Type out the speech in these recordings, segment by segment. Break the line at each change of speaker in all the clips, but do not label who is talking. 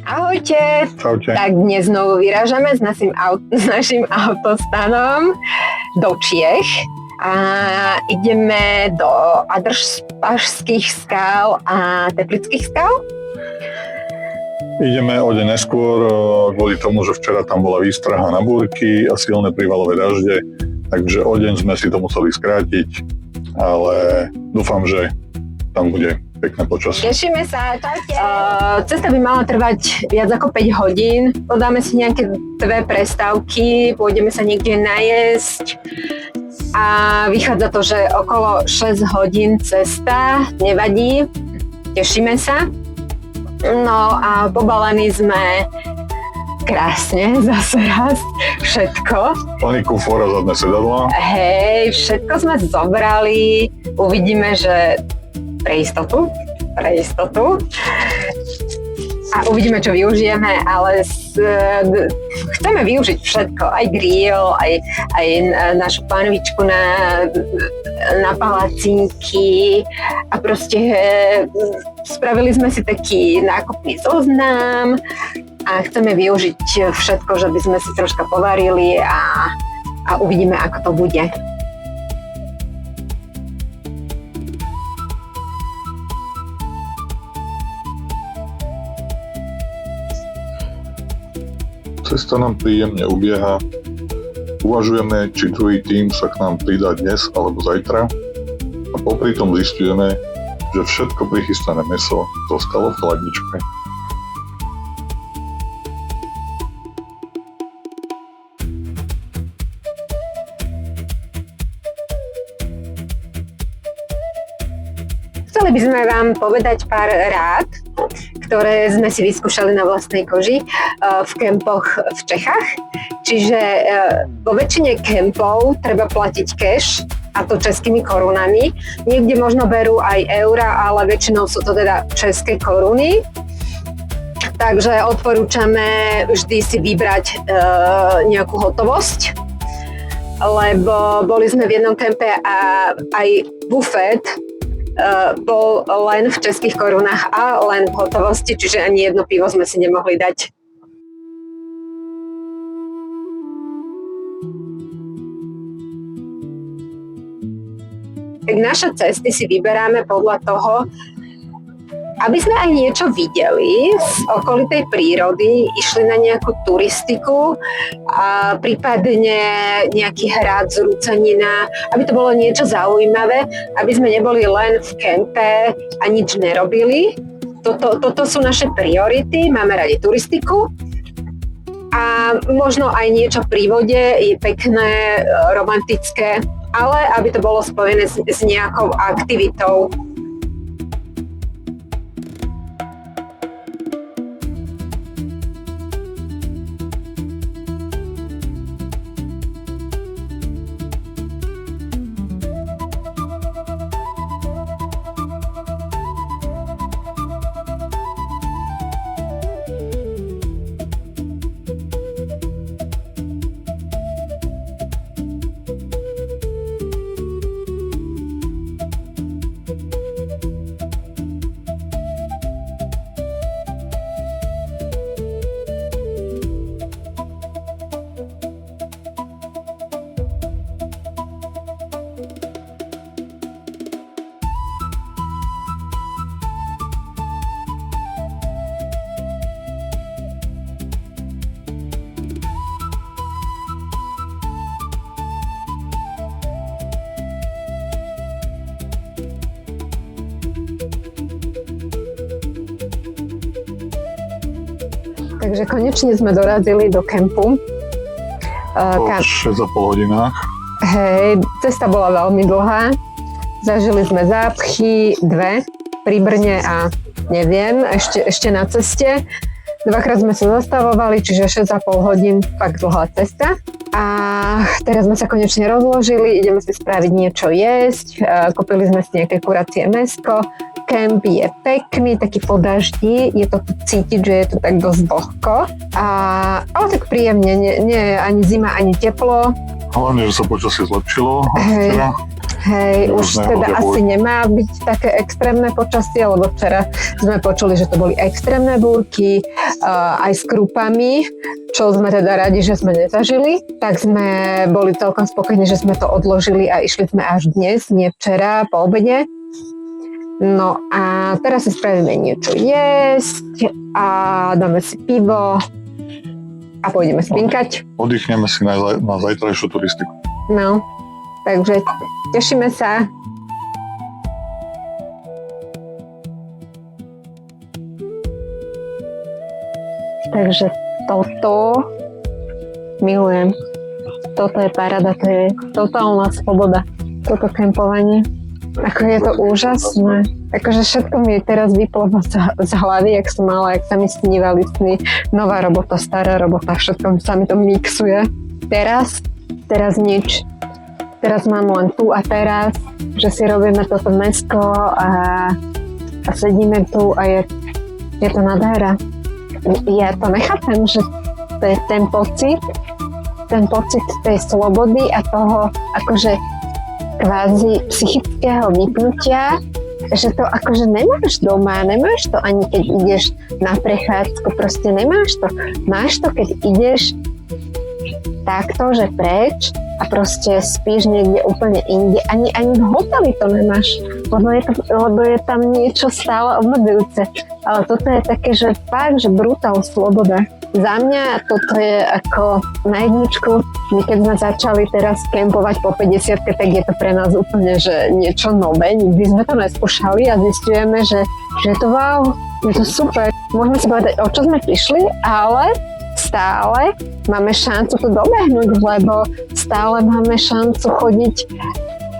Ahojte.
Čaute.
Tak dnes znovu vyrážame s našim autostanom do Čiech a ideme do Adršpašských skál a Teplických skál.
Ideme o deň neskôr kvôli tomu, že včera tam bola výstraha na búrky a silné prívalové dažde, takže o deň sme si to museli skrátiť, ale dúfam, že tam bude pekné počasie.
Tešíme sa, čaute. Cesta by mala trvať viac ako 5 hodín. Podáme si nejaké 2 prestávky, pôjdeme sa niekde najesť a vychádza to, že okolo 6 hodín cesta, nevadí, tešíme sa. No a pobalení sme krásne, zase raz, všetko.
Plný kufor a zadné sedadlá.
Hej, všetko sme zobrali, uvidíme, že pre istotu. A uvidíme, čo využijeme, ale chceme využiť všetko, aj grill, aj našu panvičku na palacínky a proste spravili sme si taký nákupný zoznam a chceme využiť všetko, že by sme si troška povarili a uvidíme, ako to bude.
Cesta nám príjemne ubieha. Uvažujeme, či druhý tím sa k nám pridá dnes alebo zajtra a popri tom zisťujeme, že všetko prichystané mäso zostalo v chladničke.
Chceli by sme vám povedať pár rád, ktoré sme si vyskúšali na vlastnej koži v kempoch v Čechách. Čiže vo väčšine kempov treba platiť cash, a to českými korunami. Niekde možno berú aj eura, ale väčšinou sú to teda české koruny. Takže odporúčame vždy si vybrať nejakú hotovosť, lebo boli sme v jednom kempe a aj bufet bol len v českých korunách a len v hotovosti, čiže ani jedno pivo sme si nemohli dať. Tak naše cesty si vyberáme podľa toho, aby sme aj niečo videli z okolitej prírody, išli na nejakú turistiku a prípadne nejaký hrad, zrúcanina, aby to bolo niečo zaujímavé, aby sme neboli len v kempe a nič nerobili. Toto sú naše priority, máme radi turistiku a možno aj niečo pri vode, je pekné, romantické, ale aby to bolo spojené s nejakou aktivitou. Takže konečne sme dorazili do kempu.
Po 6,5 hodinách.
Hej, cesta bola veľmi dlhá. Zažili sme zápchy, 2 pri Brne a neviem, ešte na ceste. 2-krát sme sa zastavovali, čiže 6,5 hodín, fakt dlhá cesta. A teraz sme sa konečne rozložili, ideme si spraviť niečo jesť, kúpili sme si nejaké kuracie mäsko. Kemp je pekný, taký po daždi, je to tu cítiť, že je to tak dosť vlhko. Ale tak príjemne, nie je ani zima, ani teplo.
Hlavne, že sa počasie zlepšilo.
Hej, už teda asi nemá byť také extrémne počasie, lebo včera sme počuli, že to boli extrémne búrky, aj s krupami, čo sme teda radi, že sme nezažili, tak sme boli celkom spokojní, že sme to odložili a išli sme až dnes, nie včera po obede. No a teraz si spravíme niečo jesť a dáme si pivo a pôjdeme spinkať.
Oddychneme si na zajtrajšiu turistiku.
No, takže tešíme sa. Takže toto milujem. Toto je paráda, to je totálna sloboda. Toto kempovanie. Ako je to úžasné. Akože všetko mi teraz vyplo z hlavy, jak som mala, jak sa mi snívali sny. Nová robota, stará robota, všetko sa mi to mixuje. Teraz nič. Teraz mám len tu a teraz, že si robíme toto mesko a sedíme tu a je to nádhera. Ja to nechápem, že to je ten pocit tej slobody a toho akože kvázi psychického vypnutia, že to akože nemáš doma, nemáš to ani keď ideš na prechádzku, proste nemáš to. Máš to, keď ideš takto, že preč a proste spíš niekde úplne inde. Ani v hoteli to nemáš, lebo je tam niečo stále obmedzujúce. Ale toto je také, že fakt, že brutál sloboda. Za mňa toto je ako na jedničku. My keď sme začali teraz kempovať po 50, tak je to pre nás úplne že niečo nové. Nikdy sme to neskúšali a zistujeme, že je to wow, je to super. Môžeme si povedať, o čo sme prišli, ale stále máme šancu to dobehnúť, lebo stále máme šancu chodiť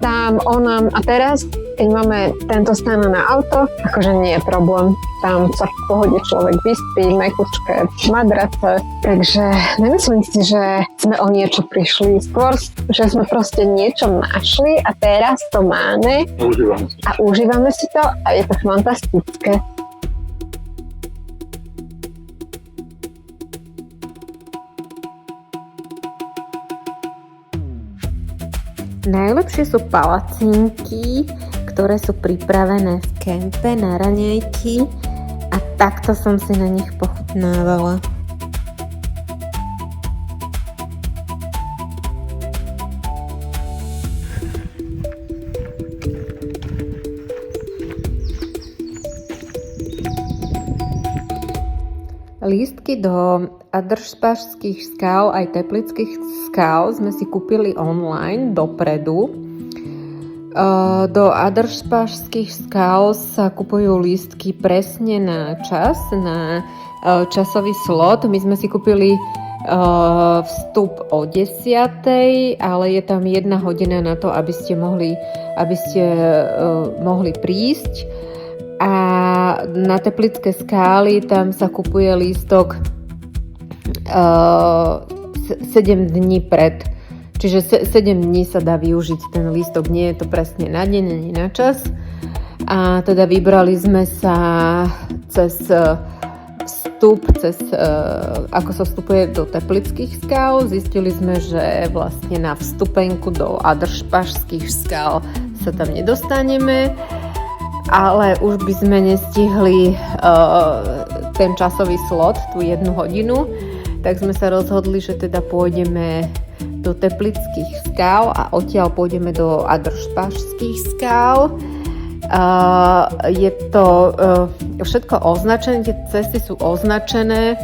tam, onam a teraz, keď máme tento stan na auto, akože nie je problém. Tam sa v pohode človek vyspí, mekučké madrace, takže nemyslím si, že sme o niečo prišli. Skôr, že sme proste niečo našli a teraz to máme a užívame si to a je to fantastické.
Najlepšie sú palacinky, ktoré sú pripravené v kempe na raňajky a takto som si na nich pochutnávala. Lístky do Adršpašských skál aj Teplických skál sme si kúpili online dopredu. Do Adršpašských skál sa kupujú lístky presne na čas, na časový slot. My sme si kúpili vstup o 10:00, ale je tam 1 hodina na to, aby ste mohli prísť. A na Teplické skály tam sa kupuje lístok 7 dní pred. Čiže 7 dní sa dá využiť ten lístok. Nie je to presne na deň, ani na čas. A teda vybrali sme sa cez vstup, ako sa vstupuje do Teplických skál. Zistili sme, že vlastne na vstupenku do Adršpašských skál sa tam nedostaneme. Ale už by sme nestihli ten časový slot, tú 1 hodinu, tak sme sa rozhodli, že teda pôjdeme do Teplických skál a odtiaľ pôjdeme do Adršpašských skál. Je to všetko označené, tie cesty sú označené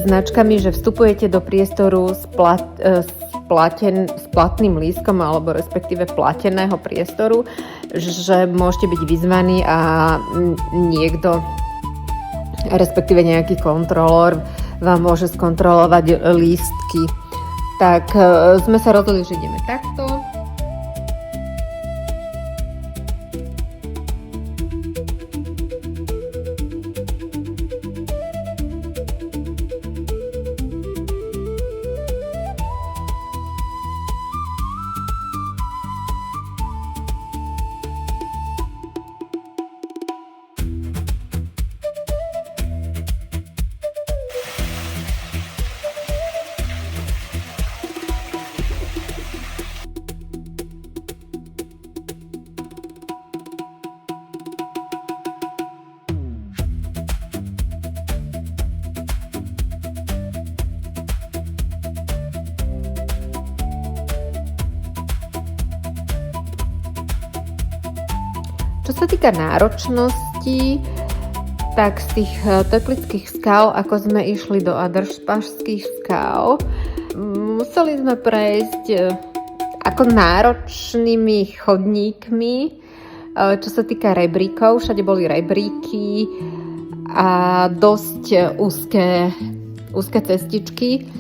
značkami, že vstupujete do priestoru s platným lístkom alebo respektíve plateného priestoru, že môžete byť vyzvaní a niekto, respektíve nejaký kontrolór vám môže skontrolovať lístky. Tak sme sa rozhodli, že ideme takto. Čo sa týka náročnosti, tak z tých teplických skál, ako sme išli do Adršpašských skál, museli sme prejsť ako náročnými chodníkmi, čo sa týka rebríkov. Všade boli rebríky a dosť úzke cestičky.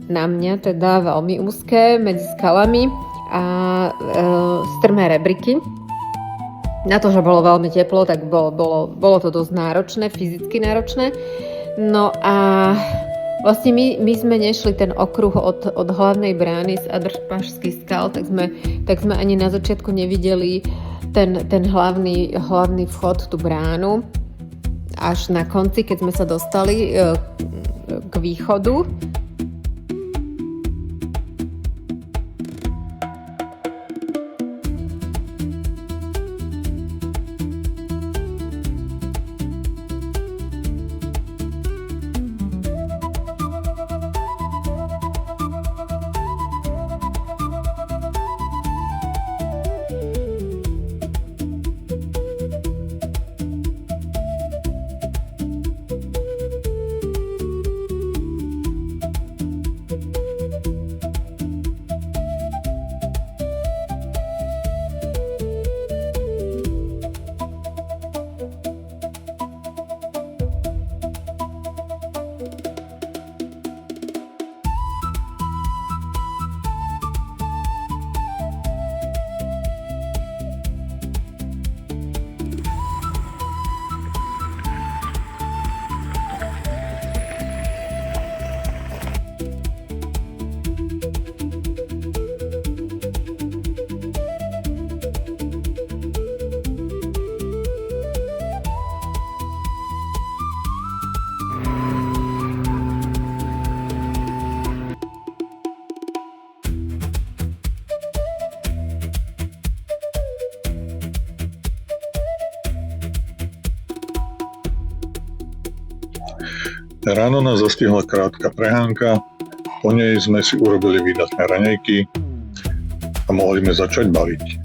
Na mňa teda veľmi úzke medzi skalami a strmé rebríky. Na to, že bolo veľmi teplo, tak bolo to dosť náročné, fyzicky náročné. No a vlastne my sme nešli ten okruh od hlavnej brány z Adršpašských skal, tak sme ani na začiatku nevideli ten hlavný vchod, tú bránu. Až na konci, keď sme sa dostali k východu.
Ráno nás zastihla krátka prehánka, po nej sme si urobili výdatné raňajky a mohli sme začať baliť.